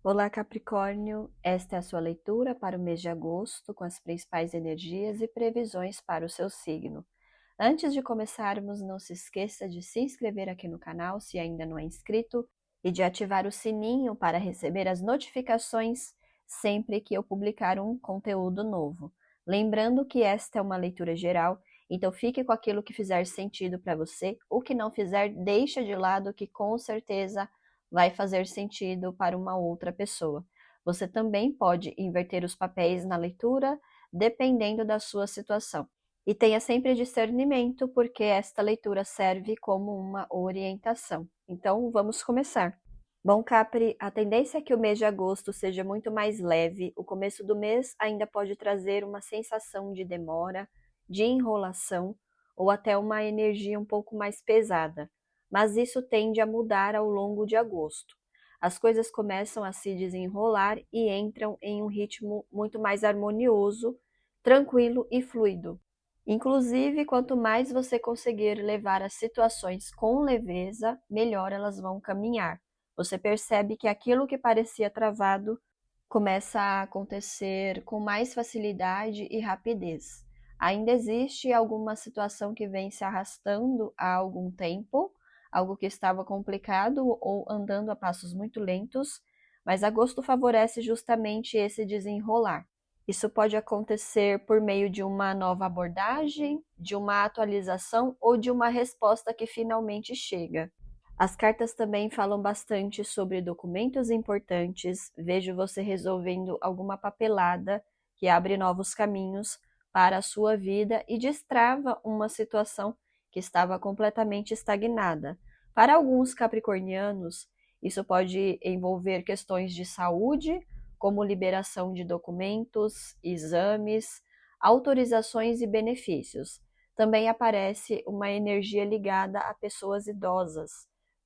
Olá, Capricórnio! Esta é a sua leitura para o mês de agosto, com as principais energias e previsões para o seu signo. Antes de começarmos, não se esqueça de se inscrever aqui no canal se ainda não é inscrito e de ativar o sininho para receber as notificações sempre que eu publicar um conteúdo novo. Lembrando que esta é uma leitura geral, então fique com aquilo que fizer sentido para você. O que não fizer, deixa de lado, que com certeza vai fazer sentido para uma outra pessoa. Você também pode inverter os papéis na leitura, dependendo da sua situação. E tenha sempre discernimento, porque esta leitura serve como uma orientação. Então, vamos começar. Bom, Capri, a tendência é que o mês de agosto seja muito mais leve. O começo do mês ainda pode trazer uma sensação de demora, de enrolação ou até uma energia um pouco mais pesada. Mas isso tende a mudar ao longo de agosto. As coisas começam a se desenrolar e entram em um ritmo muito mais harmonioso, tranquilo e fluido. Inclusive, quanto mais você conseguir levar as situações com leveza, melhor elas vão caminhar. Você percebe que aquilo que parecia travado começa a acontecer com mais facilidade e rapidez. Ainda existe alguma situação que vem se arrastando há algum tempo, algo que estava complicado ou andando a passos muito lentos, mas agosto favorece justamente esse desenrolar. Isso pode acontecer por meio de uma nova abordagem, de uma atualização ou de uma resposta que finalmente chega. As cartas também falam bastante sobre documentos importantes. Vejo você resolvendo alguma papelada que abre novos caminhos para a sua vida e destrava uma situação que estava completamente estagnada. Para alguns capricornianos, isso pode envolver questões de saúde, como liberação de documentos, exames, autorizações e benefícios. Também aparece uma energia ligada a pessoas idosas,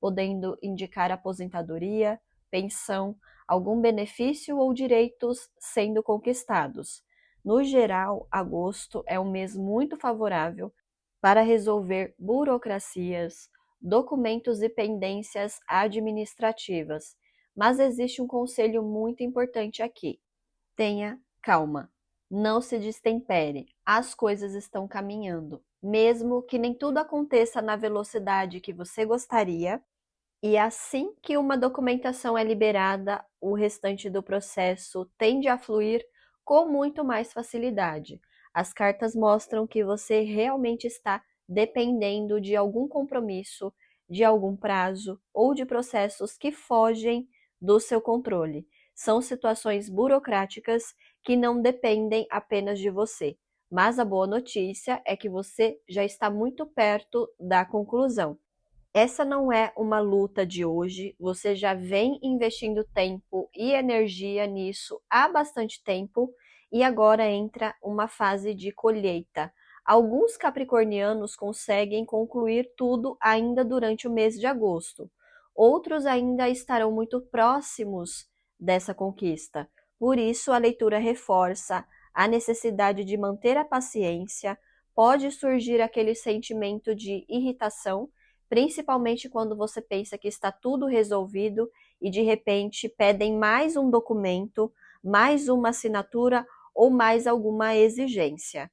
podendo indicar aposentadoria, pensão, algum benefício ou direitos sendo conquistados. No geral, agosto é um mês muito favorável para resolver burocracias, documentos e pendências administrativas. Mas existe um conselho muito importante aqui: tenha calma, não se destempere, as coisas estão caminhando. Mesmo que nem tudo aconteça na velocidade que você gostaria, e assim que uma documentação é liberada, o restante do processo tende a fluir com muito mais facilidade. As cartas mostram que você realmente está dependendo de algum compromisso, de algum prazo ou de processos que fogem do seu controle. São situações burocráticas que não dependem apenas de você. Mas a boa notícia é que você já está muito perto da conclusão. Essa não é uma luta de hoje, você já vem investindo tempo e energia nisso há bastante tempo e agora entra uma fase de colheita. Alguns capricornianos conseguem concluir tudo ainda durante o mês de agosto. Outros ainda estarão muito próximos dessa conquista. Por isso, a leitura reforça a necessidade de manter a paciência. Pode surgir aquele sentimento de irritação, principalmente quando você pensa que está tudo resolvido e de repente pedem mais um documento, mais uma assinatura ou mais alguma exigência.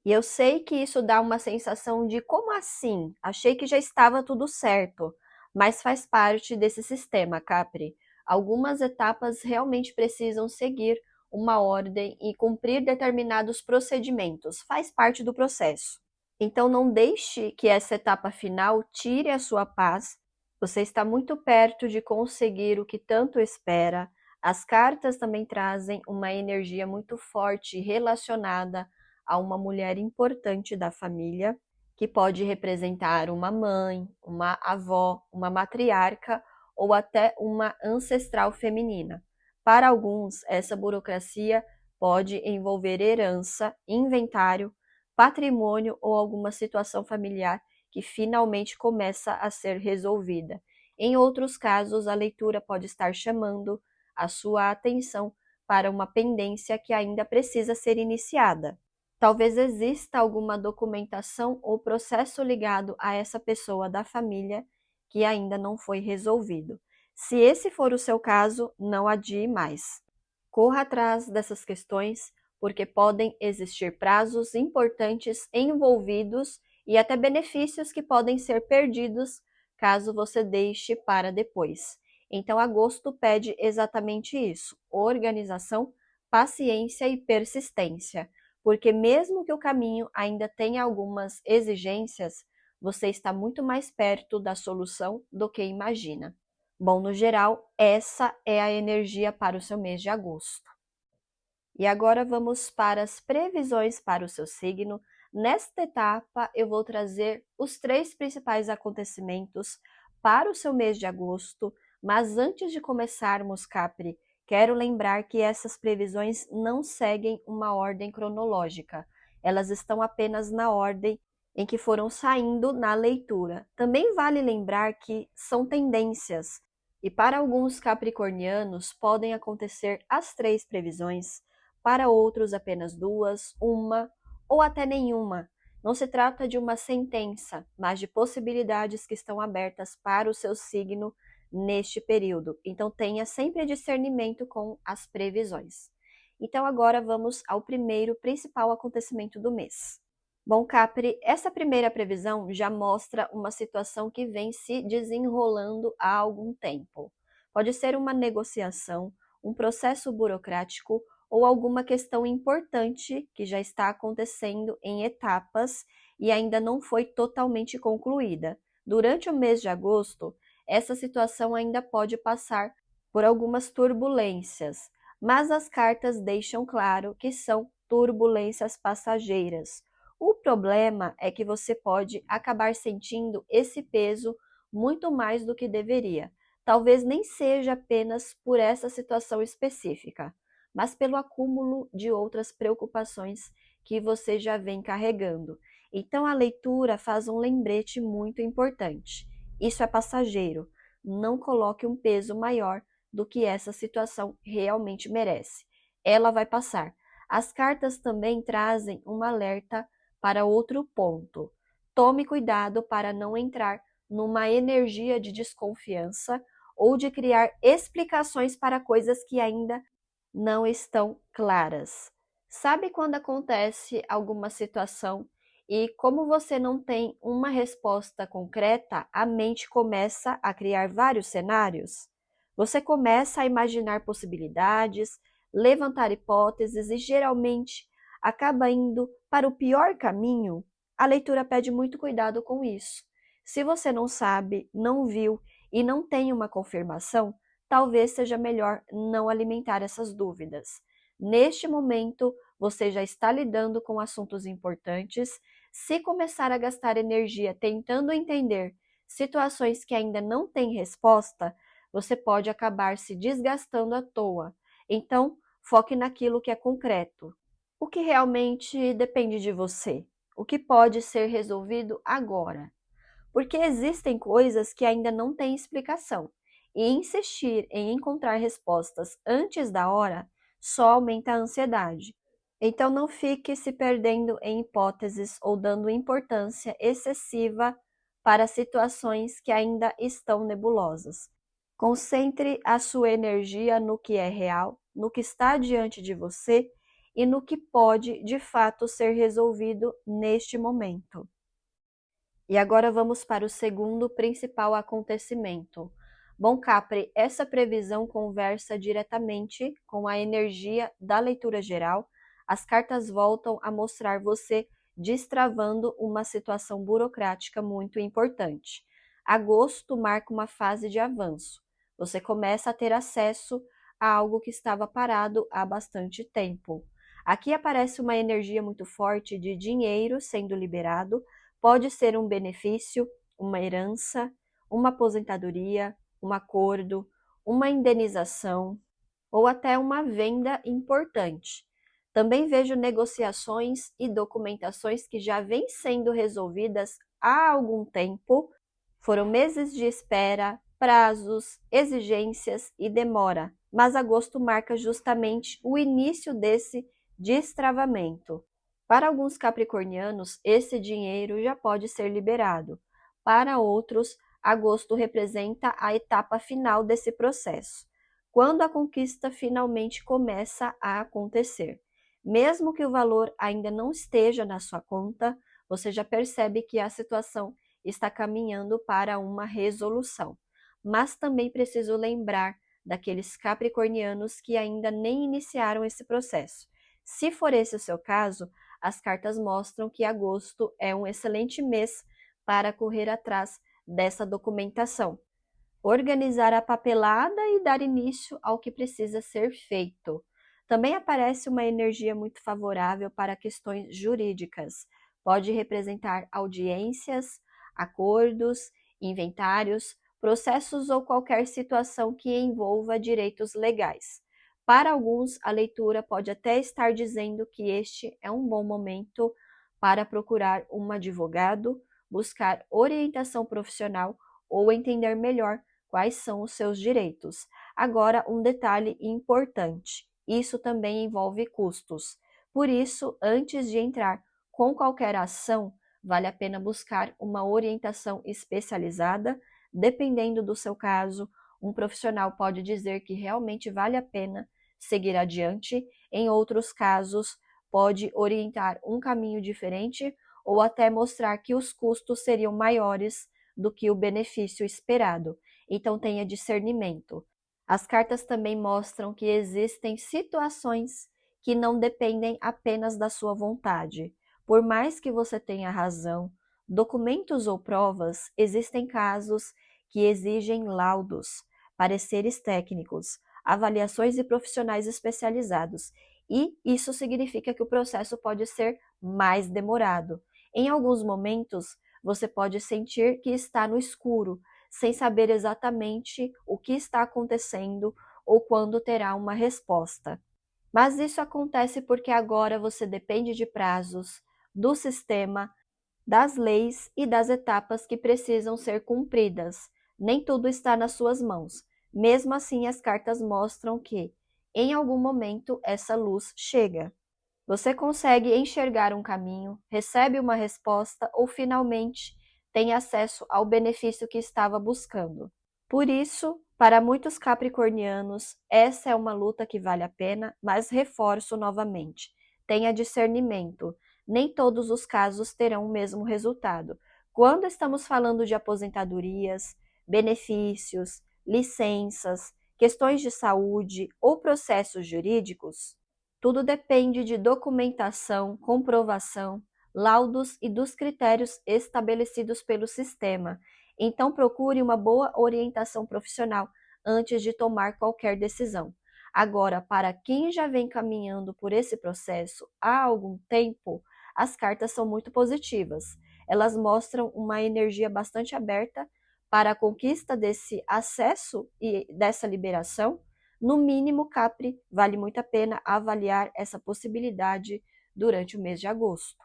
E eu sei que isso dá uma sensação de como assim? Achei que já estava tudo certo, mas faz parte desse sistema, Capri. Algumas etapas realmente precisam seguir uma ordem e cumprir determinados procedimentos, faz parte do processo. Então não deixe que essa etapa final tire a sua paz. Você está muito perto de conseguir o que tanto espera. As cartas também trazem uma energia muito forte relacionada a uma mulher importante da família, que pode representar uma mãe, uma avó, uma matriarca ou até uma ancestral feminina. Para alguns, essa burocracia pode envolver herança, inventário, patrimônio ou alguma situação familiar que finalmente começa a ser resolvida. Em outros casos, a leitura pode estar chamando a sua atenção para uma pendência que ainda precisa ser iniciada. Talvez exista alguma documentação ou processo ligado a essa pessoa da família que ainda não foi resolvido. Se esse for o seu caso, não adie mais. Corra atrás dessas questões, porque podem existir prazos importantes envolvidos e até benefícios que podem ser perdidos caso você deixe para depois. Então, agosto pede exatamente isso: organização, paciência e persistência, porque mesmo que o caminho ainda tenha algumas exigências, você está muito mais perto da solução do que imagina. Bom, no geral, essa é a energia para o seu mês de agosto. E agora vamos para as previsões para o seu signo. Nesta etapa, eu vou trazer os 3 principais acontecimentos para o seu mês de agosto, mas antes de começarmos, Capri, quero lembrar que essas previsões não seguem uma ordem cronológica. Elas estão apenas na ordem em que foram saindo na leitura. Também vale lembrar que são tendências, e para alguns capricornianos podem acontecer as 3 previsões, para outros apenas 2, 1 ou até nenhuma. Não se trata de uma sentença, mas de possibilidades que estão abertas para o seu signo neste período. Então tenha sempre discernimento com as previsões. Então agora vamos ao primeiro principal acontecimento do mês. Bom, Capri, essa primeira previsão já mostra uma situação que vem se desenrolando há algum tempo. Pode ser uma negociação, um processo burocrático ou alguma questão importante que já está acontecendo em etapas e ainda não foi totalmente concluída. Durante o mês de agosto, essa situação ainda pode passar por algumas turbulências, mas as cartas deixam claro que são turbulências passageiras. O problema é que você pode acabar sentindo esse peso muito mais do que deveria. Talvez nem seja apenas por essa situação específica, mas pelo acúmulo de outras preocupações que você já vem carregando. Então a leitura faz um lembrete muito importante. Isso é passageiro. Não coloque um peso maior do que essa situação realmente merece. Ela vai passar. As cartas também trazem um alerta para outro ponto. Tome cuidado para não entrar numa energia de desconfiança ou de criar explicações para coisas que ainda não estão claras. Sabe quando acontece alguma situação e, como você não tem uma resposta concreta, a mente começa a criar vários cenários? Você começa a imaginar possibilidades, levantar hipóteses e geralmente acaba indo para o pior caminho? A leitura pede muito cuidado com isso. Se você não sabe, não viu e não tem uma confirmação, talvez seja melhor não alimentar essas dúvidas. Neste momento, você já está lidando com assuntos importantes. Se começar a gastar energia tentando entender situações que ainda não têm resposta, você pode acabar se desgastando à toa. Então, foque naquilo que é concreto. O que realmente depende de você? O que pode ser resolvido agora? Porque existem coisas que ainda não têm explicação, e insistir em encontrar respostas antes da hora só aumenta a ansiedade. Então não fique se perdendo em hipóteses ou dando importância excessiva para situações que ainda estão nebulosas. Concentre a sua energia no que é real, no que está diante de você e no que pode de fato ser resolvido neste momento. E agora vamos para o segundo principal acontecimento. Bom, Capri, essa previsão conversa diretamente com a energia da leitura geral. As cartas voltam a mostrar você destravando uma situação burocrática muito importante. Agosto marca uma fase de avanço. Você começa a ter acesso a algo que estava parado há bastante tempo. Aqui aparece uma energia muito forte de dinheiro sendo liberado. Pode ser um benefício, uma herança, uma aposentadoria, um acordo, uma indenização ou até uma venda importante. Também vejo negociações e documentações que já vêm sendo resolvidas há algum tempo. Foram meses de espera, prazos, exigências e demora, mas agosto marca justamente o início desse destravamento. Para alguns capricornianos, esse dinheiro já pode ser liberado. Para outros, agosto representa a etapa final desse processo, quando a conquista finalmente começa a acontecer. Mesmo que o valor ainda não esteja na sua conta, você já percebe que a situação está caminhando para uma resolução. Mas também preciso lembrar daqueles capricornianos que ainda nem iniciaram esse processo. Se for esse o seu caso, as cartas mostram que agosto é um excelente mês para correr atrás dessa documentação, organizar a papelada e dar início ao que precisa ser feito. Também aparece uma energia muito favorável para questões jurídicas. Pode representar audiências, acordos, inventários, processos ou qualquer situação que envolva direitos legais. Para alguns, a leitura pode até estar dizendo que este é um bom momento para procurar um advogado, buscar orientação profissional ou entender melhor quais são os seus direitos. Agora, um detalhe importante: isso também envolve custos. Por isso, antes de entrar com qualquer ação, vale a pena buscar uma orientação especializada. Dependendo do seu caso, um profissional pode dizer que realmente vale a pena seguir adiante. Em outros casos, pode orientar um caminho diferente ou até mostrar que os custos seriam maiores do que o benefício esperado. Então tenha discernimento. As cartas também mostram que existem situações que não dependem apenas da sua vontade. Por mais que você tenha razão, documentos ou provas, existem casos que exigem laudos, pareceres técnicos, avaliações de profissionais especializados, e isso significa que o processo pode ser mais demorado. Em alguns momentos, você pode sentir que está no escuro, sem saber exatamente o que está acontecendo ou quando terá uma resposta. Mas isso acontece porque agora você depende de prazos, do sistema, das leis e das etapas que precisam ser cumpridas. Nem tudo está nas suas mãos. Mesmo assim, as cartas mostram que, em algum momento, essa luz chega. Você consegue enxergar um caminho, recebe uma resposta ou finalmente tem acesso ao benefício que estava buscando. Por isso, para muitos capricornianos, essa é uma luta que vale a pena, mas reforço novamente: tenha discernimento. Nem todos os casos terão o mesmo resultado. Quando estamos falando de aposentadorias, benefícios, licenças, questões de saúde ou processos jurídicos, tudo depende de documentação, comprovação, laudos e dos critérios estabelecidos pelo sistema. Então, procure uma boa orientação profissional antes de tomar qualquer decisão. Agora, para quem já vem caminhando por esse processo há algum tempo, as cartas são muito positivas. Elas mostram uma energia bastante aberta para a conquista desse acesso e dessa liberação. No mínimo, Capri, vale muito a pena avaliar essa possibilidade durante o mês de agosto.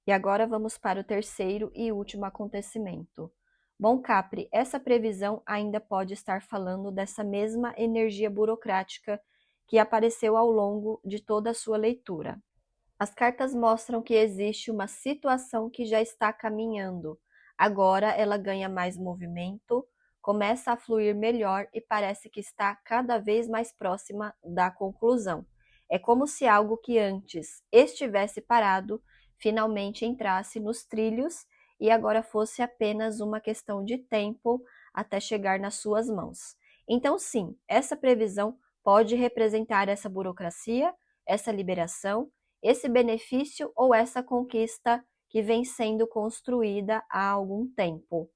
E agora vamos para o terceiro e último acontecimento. Bom, Capri, essa previsão ainda pode estar falando dessa mesma energia burocrática que apareceu ao longo de toda a sua leitura. As cartas mostram que existe uma situação que já está caminhando. Agora ela ganha mais movimento, começa a fluir melhor e parece que está cada vez mais próxima da conclusão. É como se algo que antes estivesse parado finalmente entrasse nos trilhos e agora fosse apenas uma questão de tempo até chegar nas suas mãos. Então, sim, essa previsão pode representar essa burocracia, essa liberação, esse benefício ou essa conquista que vem sendo construída há algum tempo.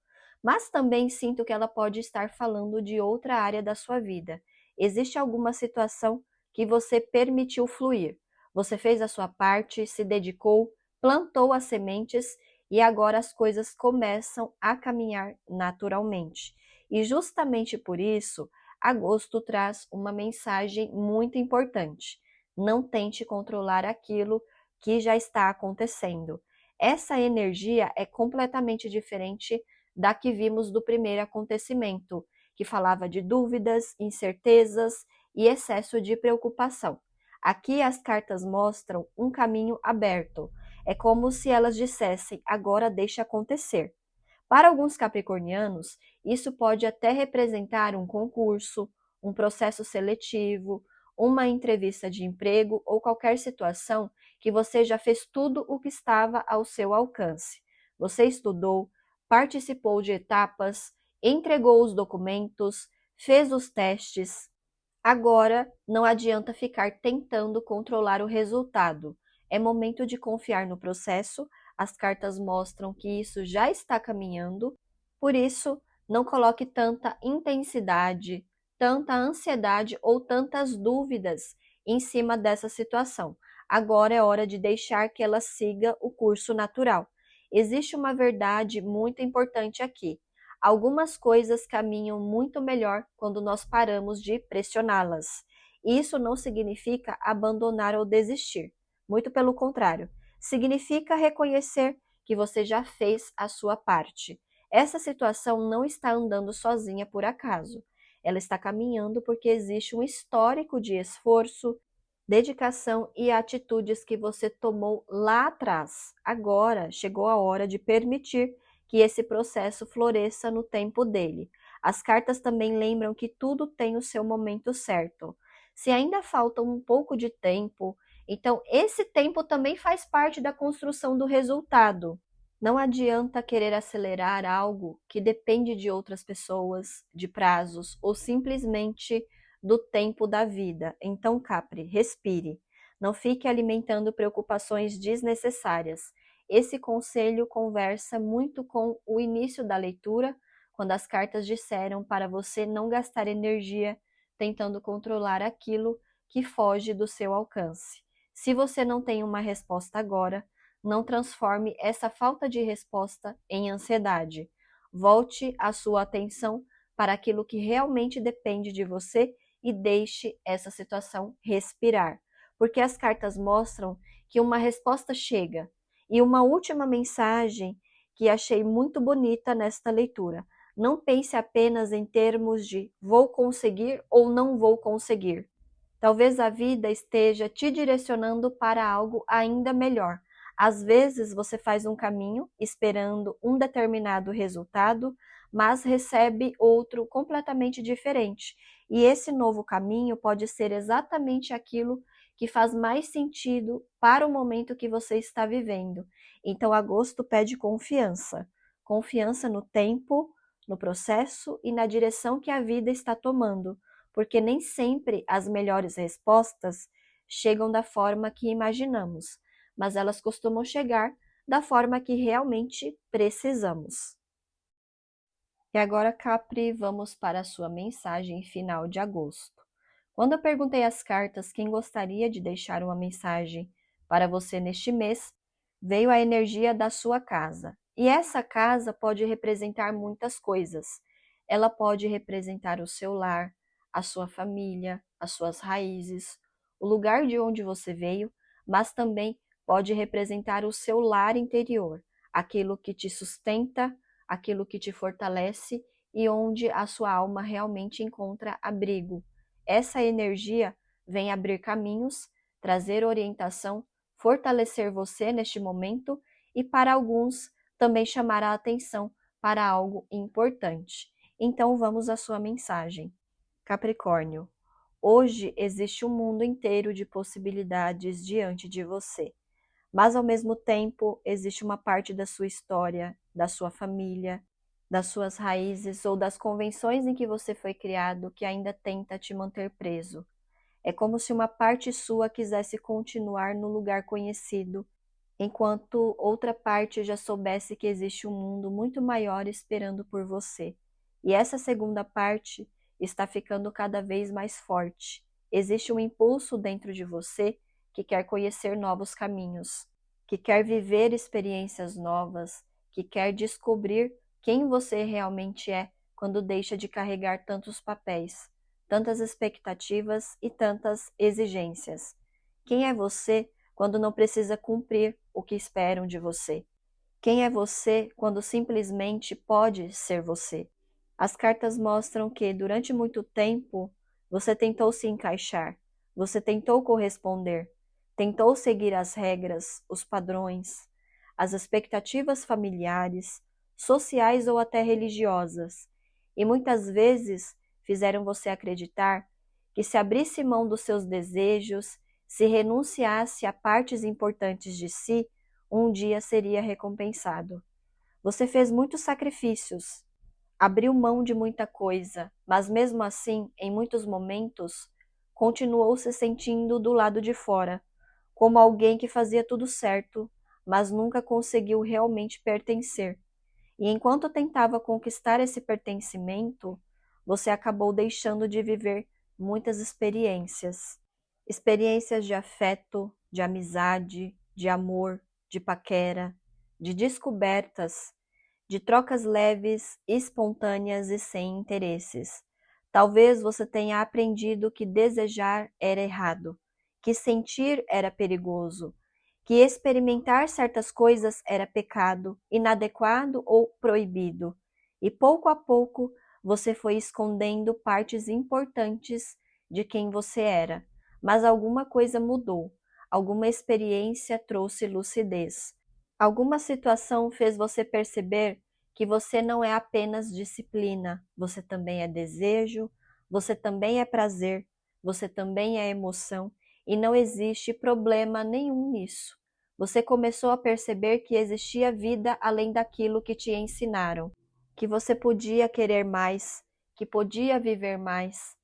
Mas também sinto que ela pode estar falando de outra área da sua vida. Existe alguma situação que você permitiu fluir. Você fez a sua parte, se dedicou, plantou as sementes e agora as coisas começam a caminhar naturalmente. E justamente por isso, agosto traz uma mensagem muito importante. Não tente controlar aquilo que já está acontecendo. Essa energia é completamente diferente da que vimos do primeiro acontecimento, que falava de dúvidas, incertezas e excesso de preocupação. Aqui as cartas mostram um caminho aberto. É como se elas dissessem: agora deixe acontecer. Para alguns capricornianos, isso pode até representar um concurso, um processo seletivo, uma entrevista de emprego ou qualquer situação que você já fez tudo o que estava ao seu alcance. Você estudou, participou de etapas, entregou os documentos, fez os testes. Agora não adianta ficar tentando controlar o resultado. É momento de confiar no processo. As cartas mostram que isso já está caminhando. Por isso, não coloque tanta intensidade, tanta ansiedade ou tantas dúvidas em cima dessa situação. Agora é hora de deixar que ela siga o curso natural. Existe uma verdade muito importante aqui. Algumas coisas caminham muito melhor quando nós paramos de pressioná-las. Isso não significa abandonar ou desistir. Muito pelo contrário, significa reconhecer que você já fez a sua parte. Essa situação não está andando sozinha por acaso. Ela está caminhando porque existe um histórico de esforço, dedicação e atitudes que você tomou lá atrás. Agora chegou a hora de permitir que esse processo floresça no tempo dele. As cartas também lembram que tudo tem o seu momento certo. Se ainda falta um pouco de tempo, então esse tempo também faz parte da construção do resultado. Não adianta querer acelerar algo que depende de outras pessoas, de prazos ou simplesmente do tempo da vida. Então, Capri, respire. Não fique alimentando preocupações desnecessárias. Esse conselho conversa muito com o início da leitura, quando as cartas disseram para você não gastar energia tentando controlar aquilo que foge do seu alcance. Se você não tem uma resposta agora, não transforme essa falta de resposta em ansiedade. Volte a sua atenção para aquilo que realmente depende de você e deixe essa situação respirar, porque as cartas mostram que uma resposta chega. E uma última mensagem que achei muito bonita nesta leitura: não pense apenas em termos de vou conseguir ou não vou conseguir. Talvez a vida esteja te direcionando para algo ainda melhor. Às vezes você faz um caminho esperando um determinado resultado, mas recebe outro completamente diferente. E esse novo caminho pode ser exatamente aquilo que faz mais sentido para o momento que você está vivendo. Então, agosto pede confiança. Confiança no tempo, no processo e na direção que a vida está tomando, porque nem sempre as melhores respostas chegam da forma que imaginamos, mas elas costumam chegar da forma que realmente precisamos. E agora, Capri, vamos para a sua mensagem final de agosto. Quando eu perguntei às cartas quem gostaria de deixar uma mensagem para você neste mês, veio a energia da sua casa. E essa casa pode representar muitas coisas. Ela pode representar o seu lar, a sua família, as suas raízes, o lugar de onde você veio, mas também pode representar o seu lar interior, aquilo que te sustenta, aquilo que te fortalece e onde a sua alma realmente encontra abrigo. Essa energia vem abrir caminhos, trazer orientação, fortalecer você neste momento e, para alguns, também chamar a atenção para algo importante. Então vamos à sua mensagem. Capricórnio, hoje existe um mundo inteiro de possibilidades diante de você, mas ao mesmo tempo existe uma parte da sua história, da sua família, das suas raízes ou das convenções em que você foi criado que ainda tenta te manter preso. É como se uma parte sua quisesse continuar no lugar conhecido, enquanto outra parte já soubesse que existe um mundo muito maior esperando por você. E essa segunda parte está ficando cada vez mais forte. Existe um impulso dentro de você que quer conhecer novos caminhos, que quer viver experiências novas, que quer descobrir quem você realmente é quando deixa de carregar tantos papéis, tantas expectativas e tantas exigências. Quem é você quando não precisa cumprir o que esperam de você? Quem é você quando simplesmente pode ser você? As cartas mostram que, durante muito tempo, você tentou se encaixar, você tentou corresponder, tentou seguir as regras, os padrões, as expectativas familiares, sociais ou até religiosas, e muitas vezes fizeram você acreditar que se abrisse mão dos seus desejos, se renunciasse a partes importantes de si, um dia seria recompensado. Você fez muitos sacrifícios, abriu mão de muita coisa, mas mesmo assim, em muitos momentos, continuou se sentindo do lado de fora, como alguém que fazia tudo certo, mas nunca conseguiu realmente pertencer. E enquanto tentava conquistar esse pertencimento, você acabou deixando de viver muitas experiências. Experiências de afeto, de amizade, de amor, de paquera, de descobertas, de trocas leves, espontâneas e sem interesses. Talvez você tenha aprendido que desejar era errado, que sentir era perigoso, que experimentar certas coisas era pecado, inadequado ou proibido. E pouco a pouco você foi escondendo partes importantes de quem você era. Mas alguma coisa mudou, alguma experiência trouxe lucidez. Alguma situação fez você perceber que você não é apenas disciplina, você também é desejo, você também é prazer, você também é emoção, e não existe problema nenhum nisso. Você começou a perceber que existia vida além daquilo que te ensinaram, que você podia querer mais, que podia viver mais,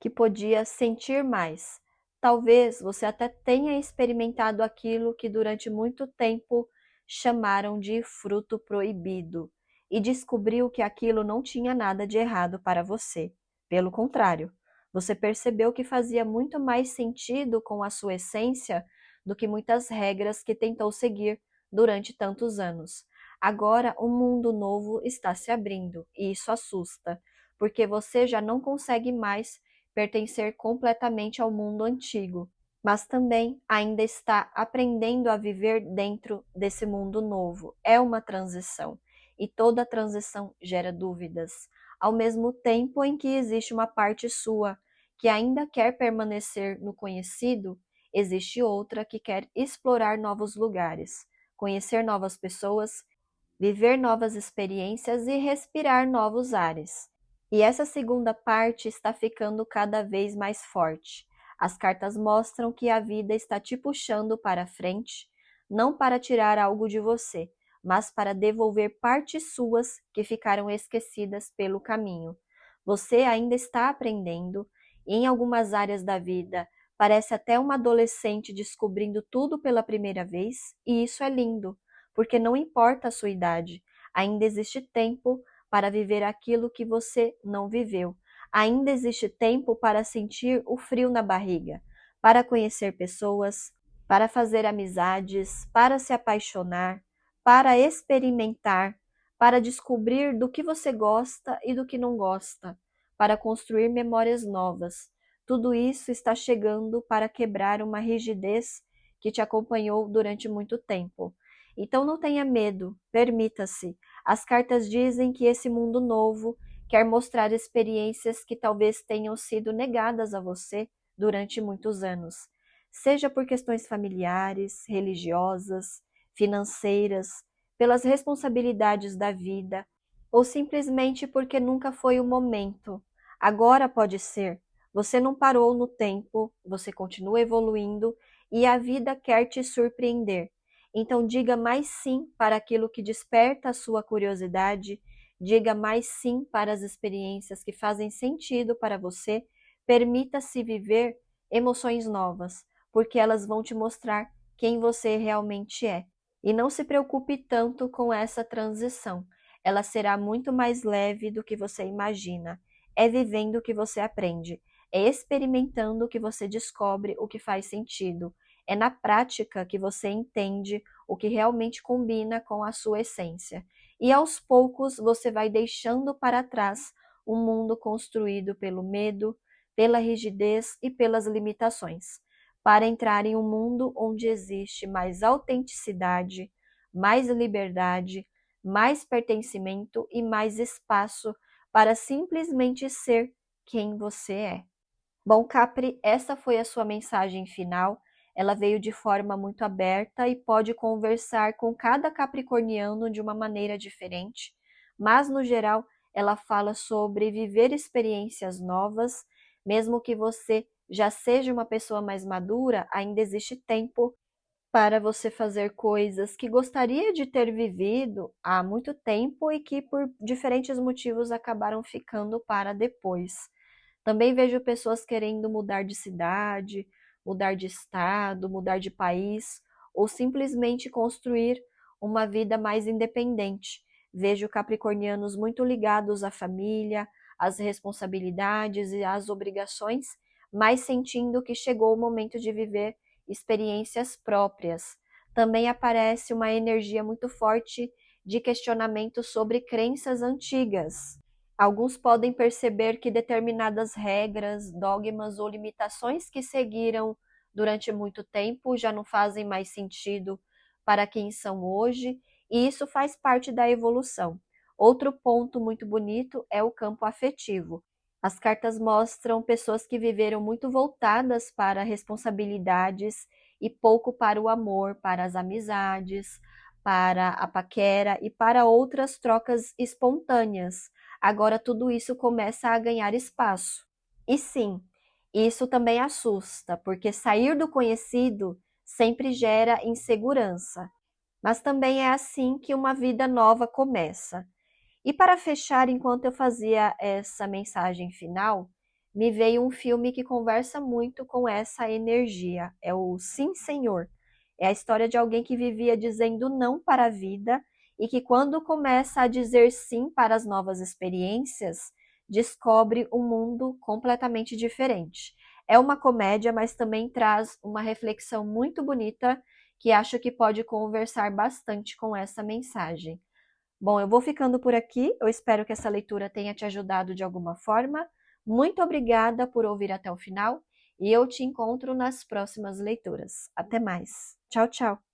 que podia sentir mais. Talvez você até tenha experimentado aquilo que durante muito tempo chamaram de fruto proibido e descobriu que aquilo não tinha nada de errado para você. Pelo contrário, você percebeu que fazia muito mais sentido com a sua essência do que muitas regras que tentou seguir durante tantos anos. Agora, um mundo novo está se abrindo e isso assusta, porque você já não consegue mais pertencer completamente ao mundo antigo, mas também ainda está aprendendo a viver dentro desse mundo novo. É uma transição, e toda transição gera dúvidas, ao mesmo tempo em que existe uma parte sua que ainda quer permanecer no conhecido, existe outra que quer explorar novos lugares, conhecer novas pessoas, viver novas experiências e respirar novos ares. E essa segunda parte está ficando cada vez mais forte. As cartas mostram que a vida está te puxando para frente, não para tirar algo de você, mas para devolver partes suas que ficaram esquecidas pelo caminho. Você ainda está aprendendo, e em algumas áreas da vida parece até uma adolescente descobrindo tudo pela primeira vez, e isso é lindo, porque não importa a sua idade, ainda existe tempo para viver aquilo que você não viveu. Ainda existe tempo para sentir o frio na barriga, para conhecer pessoas, para fazer amizades, para se apaixonar, para experimentar, para descobrir do que você gosta e do que não gosta, para construir memórias novas. Tudo isso está chegando para quebrar uma rigidez que te acompanhou durante muito tempo. Então não tenha medo, permita-se. As cartas dizem que esse mundo novo quer mostrar experiências que talvez tenham sido negadas a você durante muitos anos, seja por questões familiares, religiosas, financeiras, pelas responsabilidades da vida, ou simplesmente porque nunca foi o momento. Agora pode ser. Você não parou no tempo, você continua evoluindo e a vida quer te surpreender. Então diga mais sim para aquilo que desperta a sua curiosidade, diga mais sim para as experiências que fazem sentido para você, permita-se viver emoções novas, porque elas vão te mostrar quem você realmente é. E não se preocupe tanto com essa transição, ela será muito mais leve do que você imagina. É vivendo que você aprende, é experimentando que você descobre o que faz sentido. É na prática que você entende o que realmente combina com a sua essência. E aos poucos você vai deixando para trás um mundo construído pelo medo, pela rigidez e pelas limitações, para entrar em um mundo onde existe mais autenticidade, mais liberdade, mais pertencimento e mais espaço para simplesmente ser quem você é. Bom, Capri, essa foi a sua mensagem final. ela veio de forma muito aberta e pode conversar com cada capricorniano de uma maneira diferente, mas no geral ela fala sobre viver experiências novas, mesmo que você já seja uma pessoa mais madura, ainda existe tempo para você fazer coisas que gostaria de ter vivido há muito tempo e que por diferentes motivos acabaram ficando para depois. Também vejo pessoas querendo mudar de cidade, mudar de estado, mudar de país ou simplesmente construir uma vida mais independente. Vejo capricornianos muito ligados à família, às responsabilidades e às obrigações, mas sentindo que chegou o momento de viver experiências próprias. Também aparece uma energia muito forte de questionamento sobre crenças antigas. Alguns podem perceber que determinadas regras, dogmas ou limitações que seguiram durante muito tempo já não fazem mais sentido para quem são hoje, e isso faz parte da evolução. Outro ponto muito bonito é o campo afetivo. As cartas mostram pessoas que viveram muito voltadas para responsabilidades e pouco para o amor, para as amizades, para a paquera e para outras trocas espontâneas. Agora tudo isso começa a ganhar espaço. E sim, isso também assusta, porque sair do conhecido sempre gera insegurança. Mas também é assim que uma vida nova começa. E para fechar, enquanto eu fazia essa mensagem final, me veio um filme que conversa muito com essa energia. É o Sim, Senhor. É a história de alguém que vivia dizendo não para a vida e que, quando começa a dizer sim para as novas experiências, descobre um mundo completamente diferente. É uma comédia, mas também traz uma reflexão muito bonita que acho que pode conversar bastante com essa mensagem. Bom, eu vou ficando por aqui. Eu espero que essa leitura tenha te ajudado de alguma forma. Muito obrigada por ouvir até o final e eu te encontro nas próximas leituras. Até mais. Tchau, tchau.